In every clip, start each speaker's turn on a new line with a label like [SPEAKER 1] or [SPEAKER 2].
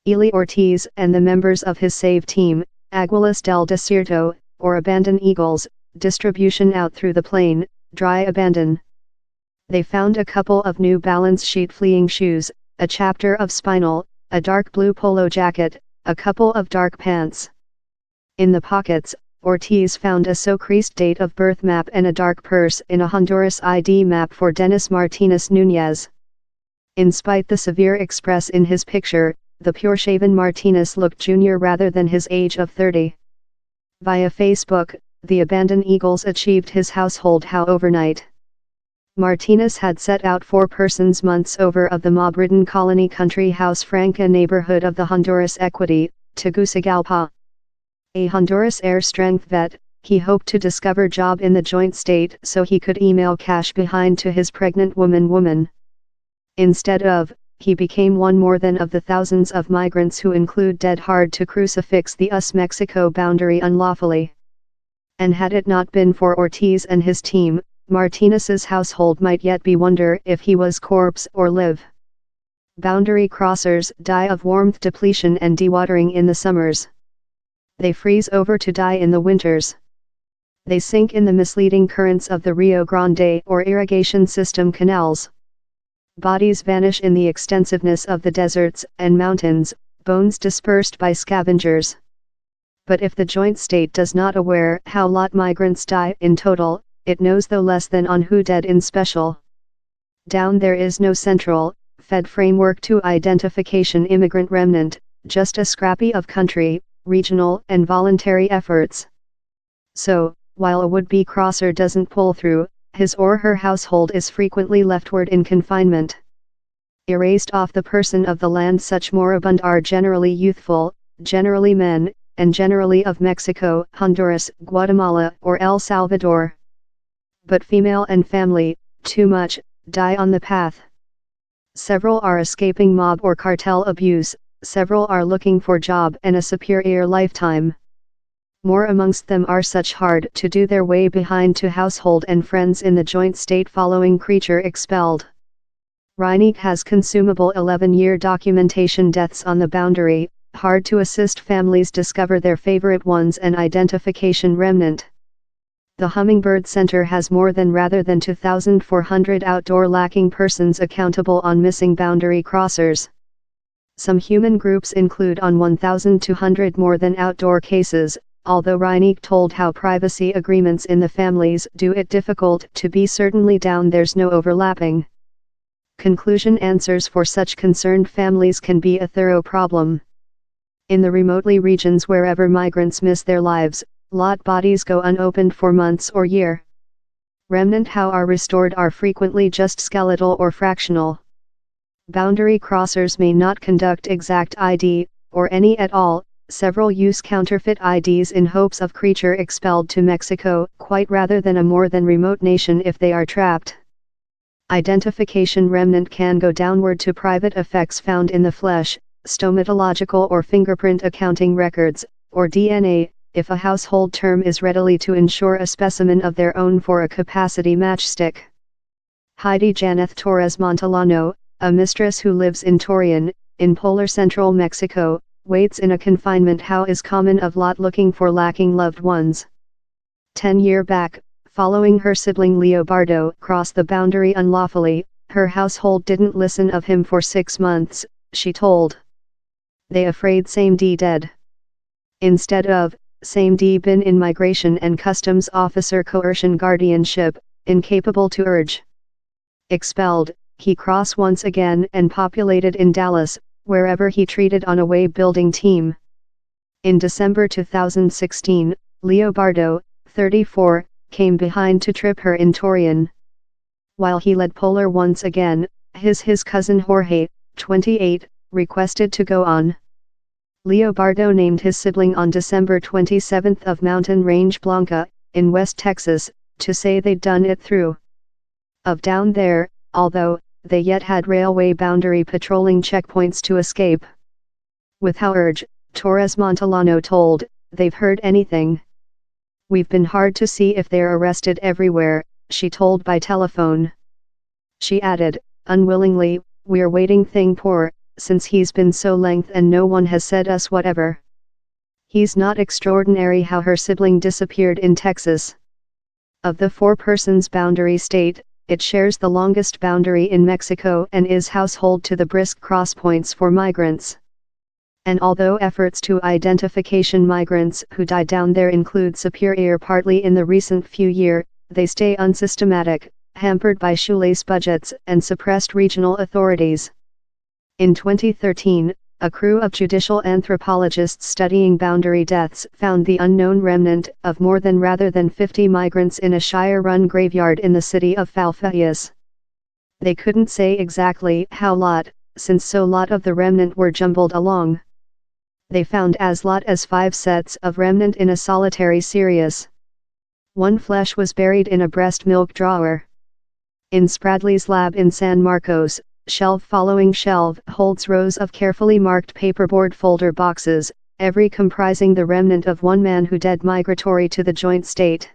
[SPEAKER 1] Eli Ortiz and the members of his SAVE team, Aguilas del Desierto, or Abandon Eagles, distribution out through the plain, dry abandon. They found a couple of New Balance sheet fleeing shoes, a chapter of Spinal, a dark blue polo jacket, a couple of dark pants. In the pockets, Ortiz found a so-creased date of birth map and a dark purse in a Honduras ID map for Dennis Martinez Nunez. In spite the severe express in his picture, the pure-shaven Martinez looked junior rather than his age of 30. Via Facebook, the Abandoned Eagles achieved his household how overnight. Martinez had set out 4 persons months over of the mob-ridden colony country house Franca neighborhood of the Honduras Equity, Tegucigalpa. A Honduras air strength vet, he hoped to discover job in the joint state so he could email cash behind to his pregnant woman. Instead of, he became one more than of the thousands of migrants who include dead hard to crucifix the US-Mexico boundary unlawfully. And had it not been for Ortiz and his team, Martinez's household might yet be wonder if he was corpse or live. Boundary crossers die of warmth depletion and dewatering in the summers. They freeze over to die in the winters. They sink in the misleading currents of the Rio Grande or irrigation system canals. Bodies vanish in the extensiveness of the deserts and mountains, bones dispersed by scavengers. But if the joint state does not aware how lot migrants die in total, it knows though less than on who dead in special. Down there is no central, fed framework to identification immigrant remnant, just a scrappy of country, regional and voluntary efforts. So, while a would-be crosser doesn't pull through, his or her household is frequently leftward in confinement. Erased off the person of the land, such moribund are generally youthful, generally men, and generally of Mexico, Honduras, Guatemala or El Salvador. But female and family, too much, die on the path. Several are escaping mob or cartel abuse, several are looking for job and a superior lifetime. More amongst them are such hard to do their way behind to household and friends in the joint state following creature expelled. Reineck has consumable 11-year documentation deaths on the boundary, hard to assist families discover their favorite ones and identification remnant. The Hummingbird Center has more than rather than 2,400 outdoor lacking persons accountable on missing boundary crossers. Some human groups include on 1,200 more than outdoor cases, although Reineck told how privacy agreements in the families do it difficult to be certainly down there's no overlapping. Conclusion: answers for such concerned families can be a thorough problem. In the remotely regions wherever migrants miss their lives, lot bodies go unopened for months or year. Remnant how are restored are frequently just skeletal or fractional. Boundary crossers may not conduct exact ID, or any at all. Several use counterfeit IDs in hopes of creature expelled to Mexico, quite rather than a more than remote nation if they are trapped. Identification remnant can go downward to private effects found in the flesh, stomatological or fingerprint accounting records, or DNA, if a household term is readily to ensure a specimen of their own for a capacity matchstick. Heidi Janeth Torres Montellano, a mistress who lives in Torreon, in polar central Mexico, waits in a confinement how is common of lot looking for lacking loved ones. 10 years back, following her sibling Leobardo cross the boundary unlawfully, her household didn't listen of him for 6 months, she told. They afraid same D dead. Instead of, same D been in migration and customs officer coercion guardianship, incapable to urge. Expelled, he cross once again and populated in Dallas, wherever he treated on a way building team. In December 2016, Leobardo, 34, came behind to trip her in Torreon. While he led polar once again, his cousin Jorge, 28, requested to go on. Leobardo named his sibling on December 27 of Mountain Range Blanca, in West Texas, to say they'd done it through. Of down there, although, they yet had railway boundary patrolling checkpoints to escape. With how urge, Torres Montellano told, they've heard anything. We've been hard to see if they're arrested everywhere, she told by telephone. She added, unwillingly, we're waiting thing poor, since he's been so length and no one has said us whatever. He's not extraordinary how her sibling disappeared in Texas. Of the 4 persons boundary state, it shares the longest boundary in Mexico and is household to the brisk crosspoints for migrants. And although efforts to identification migrants who died down there include superior partly in the recent few years, they stay unsystematic, hampered by shoelace budgets and suppressed regional authorities. In 2013, a crew of judicial anthropologists studying boundary deaths found the unknown remnant of more than rather than 50 migrants in a Shire-run graveyard in the city of Falfayas. They couldn't say exactly how lot, since so lot of the remnant were jumbled along. They found as lot as 5 sets of remnant in a solitary series. One flesh was buried in a breast milk drawer. In Spradley's lab in San Marcos, shelf following shelf holds rows of carefully marked paperboard folder boxes, every comprising the remnant of one man who dead migratory to the joint state.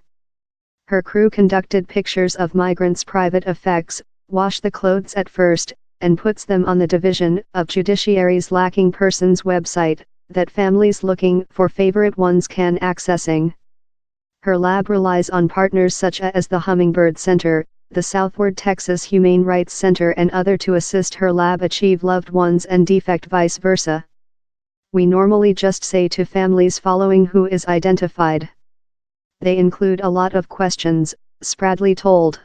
[SPEAKER 1] Her crew conducted pictures of migrants' private effects, wash the clothes at first, and puts them on the Division of Judiciary's Lacking Persons website, that families looking for favorite ones can accessing. Her lab relies on partners such as the Hummingbird Center, the Southward Texas Humane Rights Center and other to assist her lab achieve loved ones and defect vice versa. We normally just say to families following who is identified. They include a lot of questions, Spradley told.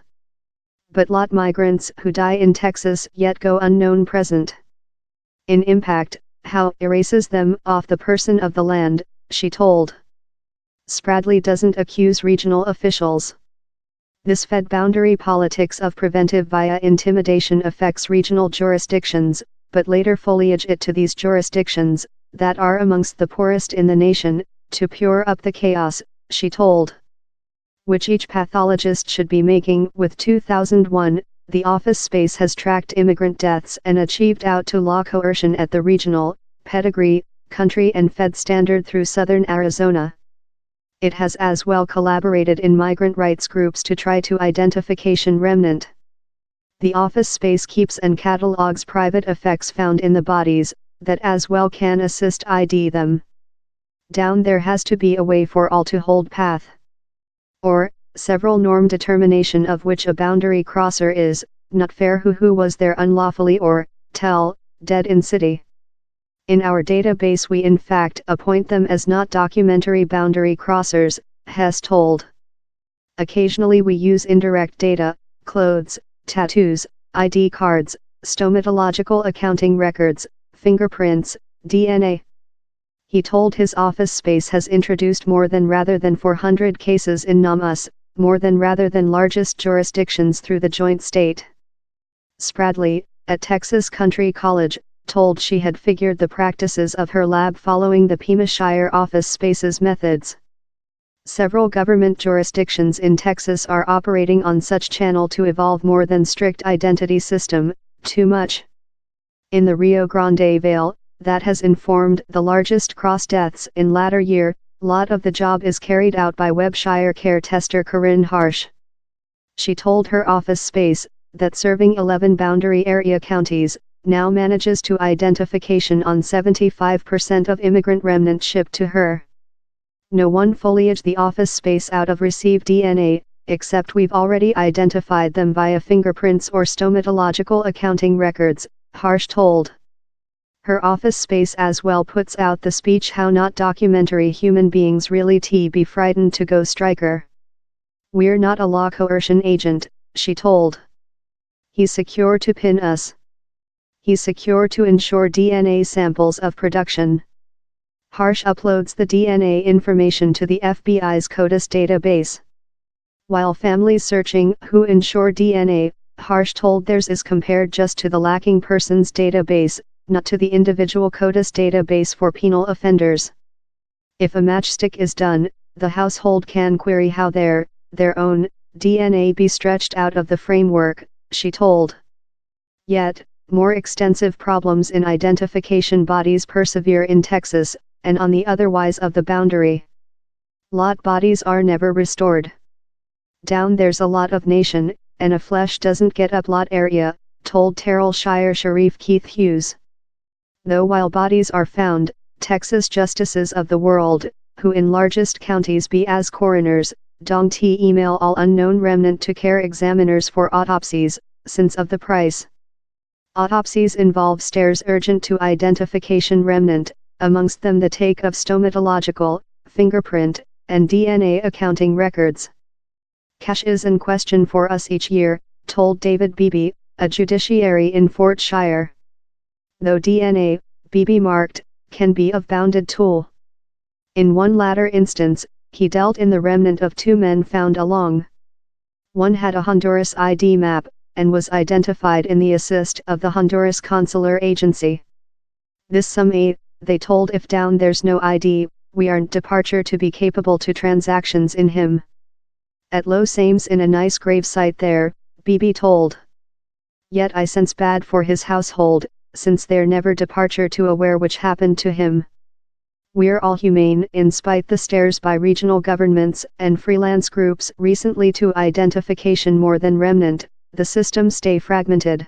[SPEAKER 1] But lot migrants who die in Texas yet go unknown present. In impact, how erases them off the person of the land, she told. Spradley doesn't accuse regional officials. This fed boundary politics of preventive via intimidation affects regional jurisdictions, but later foliage it to these jurisdictions, that are amongst the poorest in the nation, to pure up the chaos, she told. Which each pathologist should be making. With 2001, the office space has tracked immigrant deaths and achieved out to law coercion at the regional, pedigree, country and fed standard through southern Arizona. It has as well collaborated in migrant rights groups to try to identification remnant. The office space keeps and catalogs private effects found in the bodies, that as well can assist ID them. Down there has to be a way for all to hold path. Or, several norm determination of which a boundary crosser is, not fair who was there unlawfully or, dead in city. In our database we in fact appoint them as not documentary boundary crossers, Hess told. Occasionally we use indirect data, clothes, tattoos, ID cards, stomatological accounting records, fingerprints, DNA. He told his office space has introduced more than rather than 400 cases in NAMUS, more than rather than largest jurisdictions through the joint state. Spradley, at Texas Country College, told she had figured the practices of her lab following the Pima Shire office spaces methods. Several government jurisdictions in Texas are operating on such channel to evolve more than strict identity system, too much. In the Rio Grande Vale, that has informed the largest cross deaths in latter year, lot of the job is carried out by Webshire care tester Corinne Harsh. She told her office space, that serving 11 boundary area counties, now manages to identification on 75% of immigrant remnant shipped to her. No one foliage the office space out of received DNA, except we've already identified them via fingerprints or stomatological accounting records, Harsh told. Her office space as well puts out the speech how not documentary human beings really be frightened to go striker. We're not a law coercion agent, she told. He's secure to pin us. He's secure to ensure DNA samples of production. Harsh uploads the DNA information to the FBI's CODIS database. While families searching who ensure DNA, Harsh told theirs is compared just to the Lacking Persons database, not to the individual CODIS database for penal offenders. If a matchstick is done, the household can query how their own DNA be stretched out of the framework, she told. Yet, more extensive problems in identification bodies persevere in Texas, and on the otherwise of the boundary. Lot bodies are never restored. Down there's a lot of nation, and a flesh doesn't get up lot area, told Terrell Shire Sheriff Keith Hughes. Though while bodies are found, Texas justices of the world, who in largest counties be as coroners, don't email all unknown remnant to care examiners for autopsies, since of the price. Autopsies involve stairs urgent to identification remnant, amongst them the take of stomatological, fingerprint, and DNA accounting records. Cash is in question for us each year, told David Beebe, a judiciary in Fort Shire. Though DNA, Beebe marked, can be of bounded tool. In one latter instance, he dealt in the remnant of 2 men found along. One had a Honduras ID map, and was identified in the assist of the Honduras Consular Agency. This some they told, if down there's no ID, we aren't departure to be capable to transactions in him. At low sames in a nice grave site there, Beebe told. Yet I sense bad for his household, since they're never departure to aware which happened to him. We're all humane in spite the stares by regional governments and freelance groups recently to identification more than remnant, the system stay fragmented.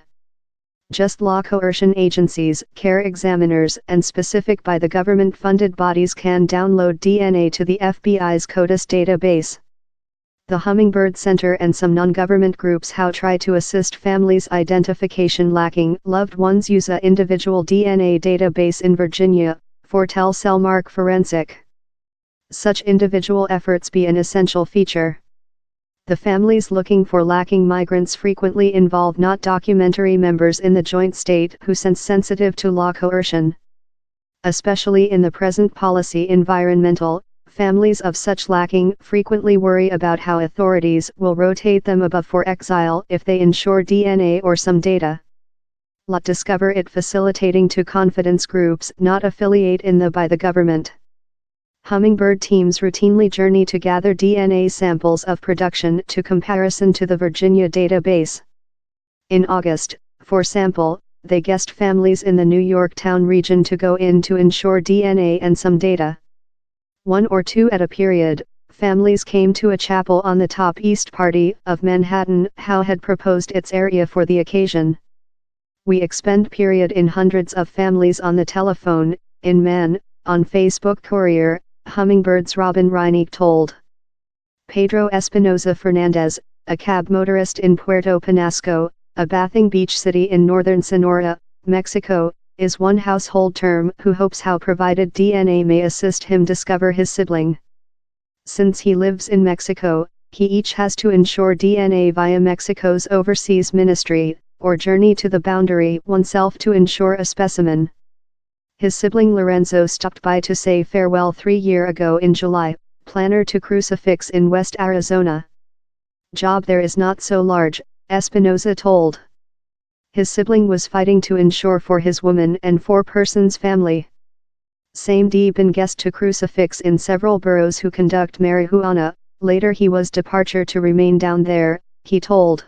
[SPEAKER 1] Just law coercion agencies, care examiners and specific by the government funded bodies can download DNA to the FBI's CODIS database. The Hummingbird Center and some non-government groups how try to assist families identification lacking loved ones use a individual DNA database in Virginia, for tell cellmark forensic. Such individual efforts be an essential feature. The families looking for lacking migrants frequently involve not documentary members in the joint state who sense sensitive to law coercion. Especially in the present policy environmental, families of such lacking frequently worry about how authorities will rotate them above for exile if they ensure DNA or some data. Lot discover it facilitating to confidence groups not affiliate in the by the government. Hummingbird teams routinely journey to gather DNA samples of production to comparison to the Virginia database. In August, for sample, they guessed families in the New Yorktown region to go in to ensure DNA and some data. 1 or 2 at a period, families came to a chapel on the top east party of Manhattan how had proposed its area for the occasion. We expend period in hundreds of families on the telephone, in man, on Facebook Courier, Hummingbird's Robin Reineck told. Pedro Espinoza Fernandez, a cab motorist in Puerto Penasco, a bathing beach city in northern Sonora, Mexico, is one household term who hopes how provided DNA may assist him discover his sibling. Since he lives in Mexico, he each has to ensure DNA via Mexico's overseas ministry, or journey to the boundary oneself to ensure a specimen. His sibling Lorenzo stopped by to say farewell 3 years ago in July, planner to Crucifix in West Arizona. Job there is not so large, Espinoza told. His sibling was fighting to ensure for his woman and 4 persons family. Same D been guest to Crucifix in several boroughs who conduct marijuana, later he was departure to remain down there, he told.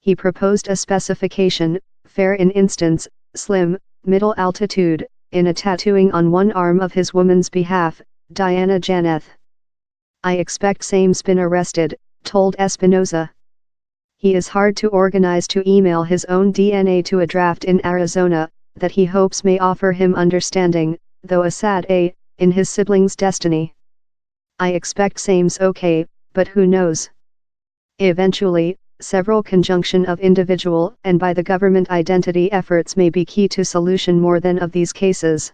[SPEAKER 1] He proposed a specification, fair in instance, slim, middle altitude, in a tattooing on one arm of his woman's behalf, Diana Janeth. I expect same's been arrested, told Espinoza. He is hard to organize to email his own DNA to a draft in Arizona, that he hopes may offer him understanding, though a sad in his sibling's destiny. I expect same's okay, but who knows? Eventually, several conjunction of individual and by the government identity efforts may be key to solution more than of these cases.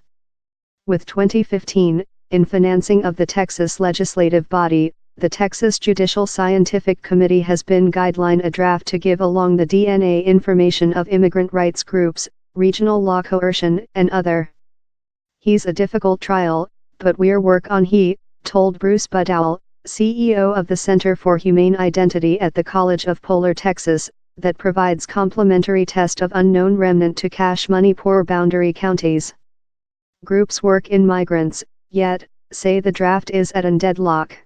[SPEAKER 1] With 2015, in financing of the Texas legislative body, the Texas Judicial Scientific Committee has been guideline a draft to give along the DNA information of immigrant rights groups, regional law coercion and other. He's a difficult trial, but we're work on he, told Bruce Budowell, CEO of the Center for Humane Identity at the College of Polar Texas, that provides complementary test of unknown remnant to cache money poor boundary counties. Groups work in migrants, yet, say the draft is at a deadlock.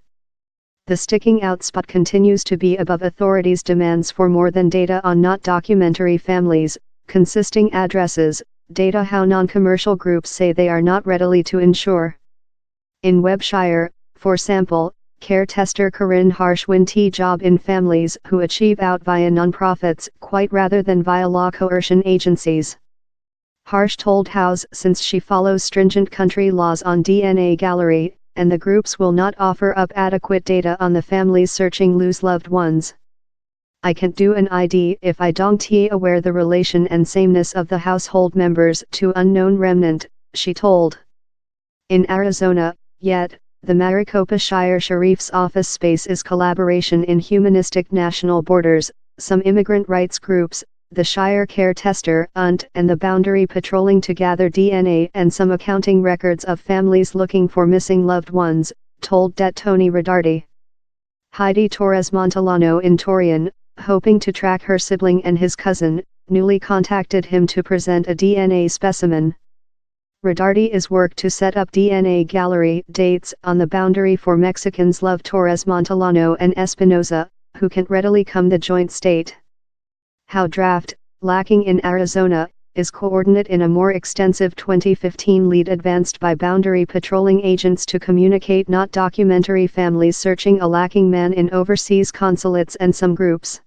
[SPEAKER 1] The sticking out spot continues to be above authorities' demands for more than data on not documentary families, consisting addresses, data how non-commercial groups say they are not readily to ensure. In Webshire, for sample, care tester Corinne Harshwin job in families who achieve out via nonprofits quite rather than via law coercion agencies. Harsh told House since she follows stringent country laws on DNA gallery, and the groups will not offer up adequate data on the families searching lose loved ones. I can't do an ID if I don't aware the relation and sameness of the household members to unknown remnant, she told. In Arizona, yet, the Maricopa Shire Sheriff's Office space is collaboration in humanistic national borders, some immigrant rights groups, the Shire Care Tester and the Boundary Patrolling to gather DNA and some accounting records of families looking for missing loved ones, told Det Tony Redardi. Heidi Torres Montellano in Torreon, hoping to track her sibling and his cousin, newly contacted him to present a DNA specimen. Redardi is worked to set up DNA gallery dates on the boundary for Mexicans love Torres Montellano and Espinoza, who can readily come the joint state. How draft, lacking in Arizona, is coordinate in a more extensive 2015 lead advanced by boundary patrolling agents to communicate not documentary families searching a lacking man in overseas consulates and some groups.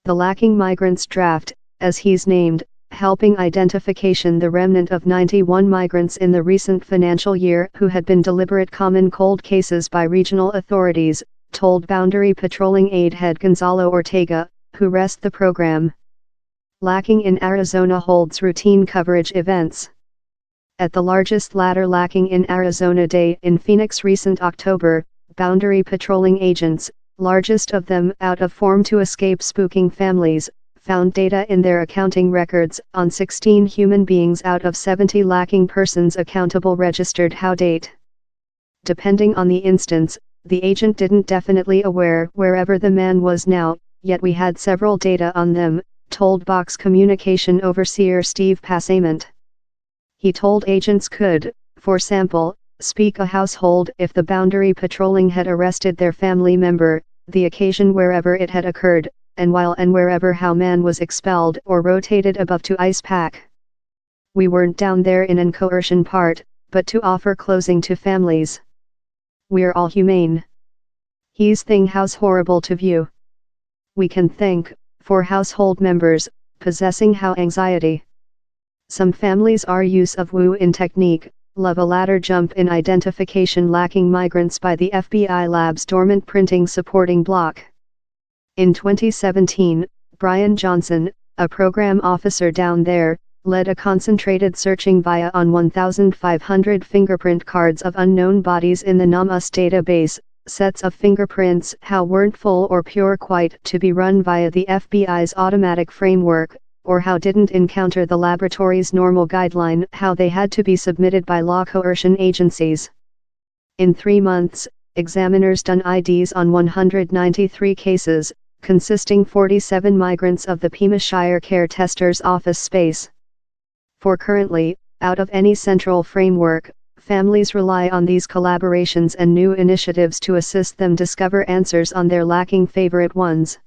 [SPEAKER 1] The lacking migrants draft, as he's named, helping identification the remnant of 91 migrants in the recent financial year who had been deliberate common cold cases by regional authorities, told Boundary Patrolling Aide head Gonzalo Ortega, who rest the program. Lacking in Arizona holds routine coverage events. At the largest ladder Lacking in Arizona Day in Phoenix recent October, Boundary Patrolling agents, largest of them out of form to escape spooking families, found data in their accounting records on 16 human beings out of 70 lacking persons accountable registered how date. Depending on the instance, the agent didn't definitely aware wherever the man was now, yet we had several data on them, told Box Communication Overseer Steve Passament. He told agents could, for sample, speak a household if the boundary patrolling had arrested their family member, the occasion wherever it had occurred, and while and wherever how man was expelled or rotated above to ice pack. We weren't down there in an coercion part, but to offer closing to families. We're all humane. He's thing house horrible to view. We can think, for household members, possessing how anxiety. Some families are use of woo-in technique, love a ladder jump in identification lacking migrants by the FBI lab's dormant printing supporting block. In 2017, Brian Johnson, a program officer down there, led a concentrated searching via on 1,500 fingerprint cards of unknown bodies in the NAMUS database, sets of fingerprints how weren't full or pure quite to be run via the FBI's automatic framework, or how didn't encounter the laboratory's normal guideline how they had to be submitted by law coercion agencies. In 3 months, examiners done IDs on 193 cases, consisting 47 migrants of the Pima Shire Care Tester's office space. For currently, out of any central framework, families rely on these collaborations and new initiatives to assist them discover answers on their lacking favorite ones.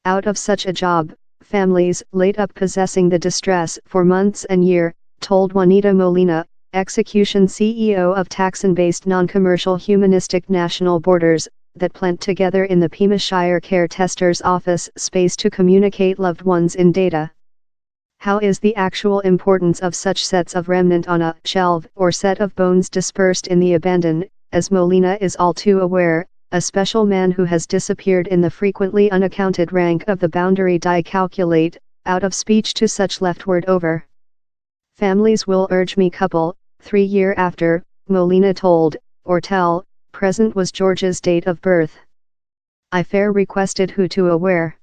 [SPEAKER 1] Out of such a job, families laid up possessing the distress for months and year, told Juanita Molina, execution CEO of Taxon-based non-commercial humanistic national borders, that plant together in the Pima Shire Care Tester's office space to communicate loved ones in data. How is the actual importance of such sets of remnant on a shelf or set of bones dispersed in the abandon, as Molina is all too aware, a special man who has disappeared in the frequently unaccounted rank of the boundary die calculate, out of speech to such leftward over. Families will urge me couple, 3 year after, Molina told, or tell, present was George's date of birth. I fair requested who to aware.